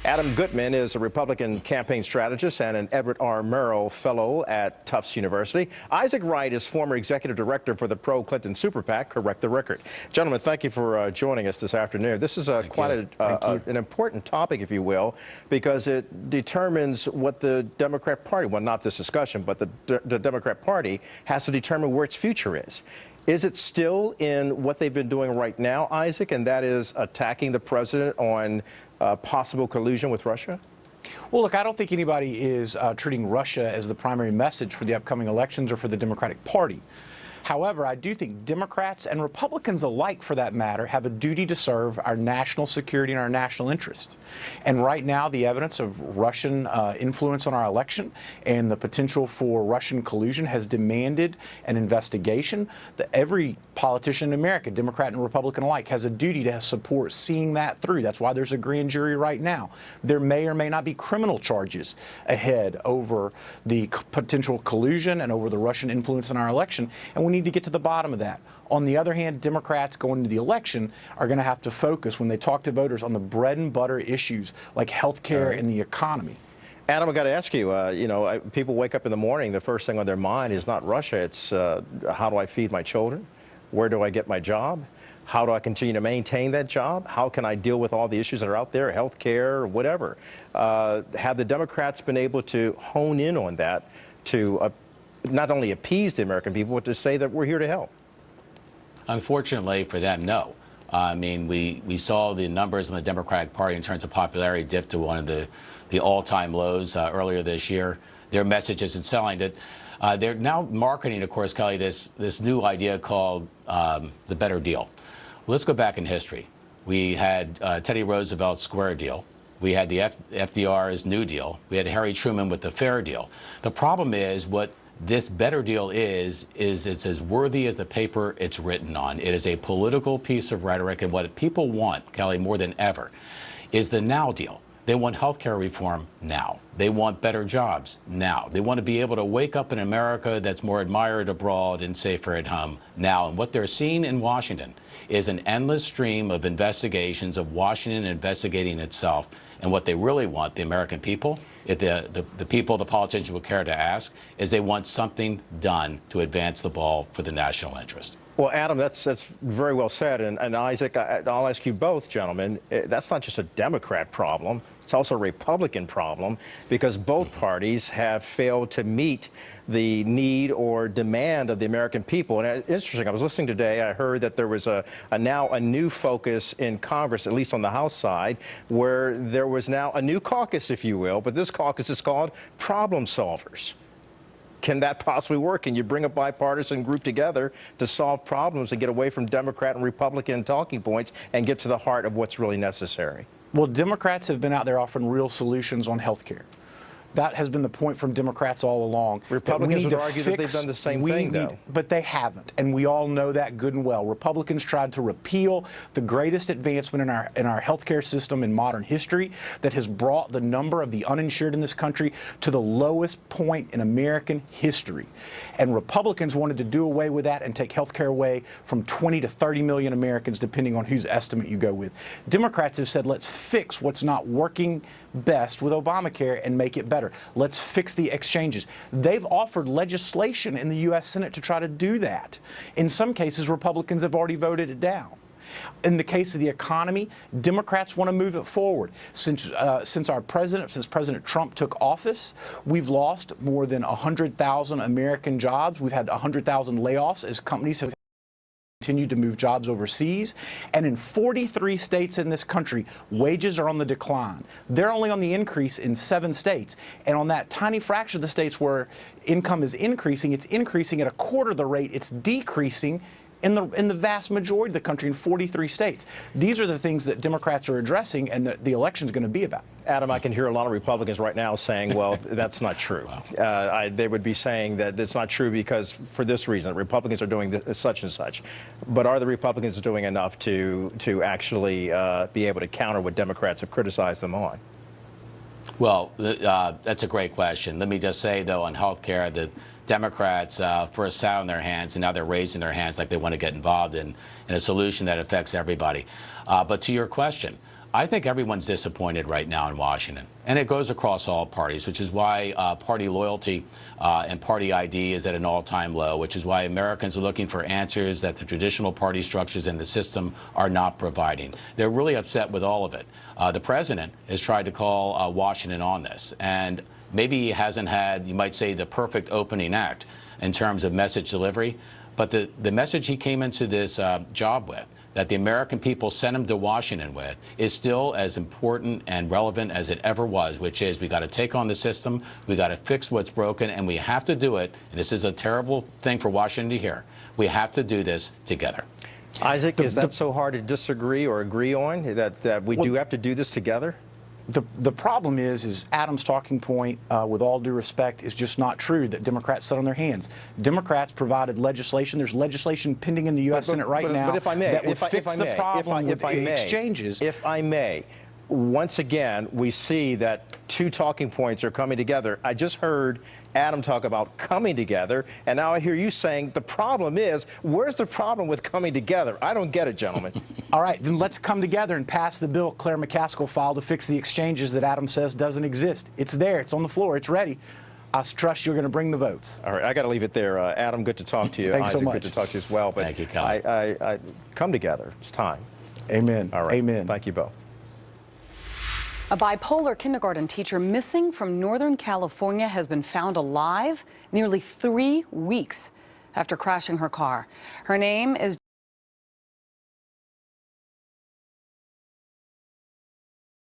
Adam Gutman is a Republican campaign strategist and an Edward R. Murrow Fellow at Tufts University. Isaac Wright is former executive director for the pro-Clinton super PAC, Correct the Record. Gentlemen, thank you for joining us this afternoon. This is quite an important topic, if you will, because it determines what the Democrat Party, well, not this discussion, but the Democrat Party has to determine where its future is. Is it still in what they've been doing right now, Isaac, and that is attacking the president on possible collusion with Russia? Well, look, I don't think anybody is treating Russia as the primary message for the upcoming elections or for the Democratic Party. However, I do think Democrats and Republicans alike, for that matter, have a duty to serve our national security and our national interest. And right now, the evidence of Russian influence on our election and the potential for Russian collusion has demanded an investigation. Every politician in America, Democrat and Republican alike, has a duty to support seeing that through. That's why there's a grand jury right now. There may or may not be criminal charges ahead over the potential collusion and over the Russian influence in our election, and we need to get to the bottom of that. On the other hand, Democrats going into the election are going to have to focus, when they talk to voters, on the bread and butter issues like health care and the economy. Adam, I got to ask you, people wake up in the morning, the first thing on their mind is not Russia, it's how do I feed my children? Where do I get my job? How do I continue to maintain that job? How can I deal with all the issues that are out there, health care, whatever? Have the Democrats been able to hone in on that to not only appease the American people, but to say that we're here to help? Unfortunately for them, no. I mean, we saw the numbers in the Democratic Party in terms of popularity dip to one of the all-time lows earlier this year. Their message isn't selling it. They're now marketing, of course, Kelly, this new idea called the better deal. Well, let's go back in history. We had Teddy Roosevelt's Square Deal. We had the FDR's New Deal. We had Harry Truman with the Fair Deal. The problem is what this better deal is it's as worthy as the paper it's written on. It is a political piece of rhetoric, and what people want, Kelly, more than ever, is the now deal. They want health care reform now. They want better jobs now. They want to be able to wake up in America that's more admired abroad and safer at home now. And what they're seeing in Washington is an endless stream of investigations of Washington investigating itself. And what they really want, the American people, if the people, the politicians will care to ask, is they want something done to advance the ball for the national interest. Well, Adam, that's very well said. And Isaac, I'll ask you both, gentlemen, that's not just a Democrat problem. It's also a Republican problem, because both parties have failed to meet the need or demand of the American people. And it's interesting, I was listening today, I heard that there was now a new focus in Congress, at least on the House side, where there was now a new caucus, if you will, but this caucus is called problem solvers. Can that possibly work? Can you bring a bipartisan group together to solve problems and get away from Democrat and Republican talking points and get to the heart of what's really necessary? Well, Democrats have been out there offering real solutions on health care. That has been the point from Democrats all along. Republicans would argue that they've done the same thing, though. But they haven't, and we all know that good and well. Republicans tried to repeal the greatest advancement in our healthcare system in modern history that has brought the number of the uninsured in this country to the lowest point in American history. And Republicans wanted to do away with that and take healthcare away from 20 to 30 million Americans, depending on whose estimate you go with. Democrats have said, let's fix what's not working best with Obamacare and make it better. Let's fix the exchanges. They've offered legislation in the U.S. Senate to try to do that. In some cases, Republicans have already voted it down. In the case of the economy, Democrats want to move it forward. Since President Trump took office, we've lost more than 100,000 American jobs. We've had 100,000 layoffs as companies have continued to move jobs overseas. And in 43 states in this country, wages are on the decline. They're only on the increase in 7 states. And on that tiny fraction of the states where income is increasing, it's increasing at a quarter the rate it's decreasing in the vast majority of the country in 43 states. These are the things that Democrats are addressing and that the election is going to be about. Adam, I can hear a lot of Republicans right now saying, well, that's not true. They would be saying that it's not true because for this reason, Republicans are doing such and such. But are the Republicans doing enough to actually be able to counter what Democrats have criticized them on? Well, that's a great question. Let me just say, though, on health care, that Democrats first sat on their hands, and now they're raising their hands like they want to get involved in a solution that affects everybody. But to your question, I think everyone's disappointed right now in Washington, and it goes across all parties, which is why party loyalty and party ID is at an all-time low, which is why Americans are looking for answers that the traditional party structures in the system are not providing. They're really upset with all of it. The president has tried to call Washington on this, and maybe he hasn't had, you might say, the perfect opening act in terms of message delivery, but the message he came into this job with, that the American people sent him to Washington with, is still as important and relevant as it ever was, which is we got to take on the system, we got to fix what's broken, and we have to do it, and this is a terrible thing for Washington to hear, we have to do this together. Isaac, is that so hard to disagree or agree on, that we do have to do this together? The problem is Adam's talking point, with all due respect, is just not true, that Democrats sit on their hands. Democrats provided legislation. There's legislation pending in the U.S. Senate right now but if I may, that would fix the problem with exchanges. If I may, once again, we see that two talking points are coming together. I just heard Adam talk about coming together, and now I hear you saying the problem is, where's the problem with coming together? I don't get it, gentlemen. All right, then let's come together and pass the bill Claire McCaskill filed to fix the exchanges that Adam says doesn't exist. It's there. It's on the floor. It's ready. I trust you're going to bring the votes. All right, I got to leave it there. Adam, good to talk to you. Thanks Isaac, so much. good to talk to you as well. But Thank you, Colin. I come together. It's time. Amen. All right. Amen. Thank you both. A bipolar kindergarten teacher missing from Northern California has been found alive nearly 3 weeks after crashing her car. Her name is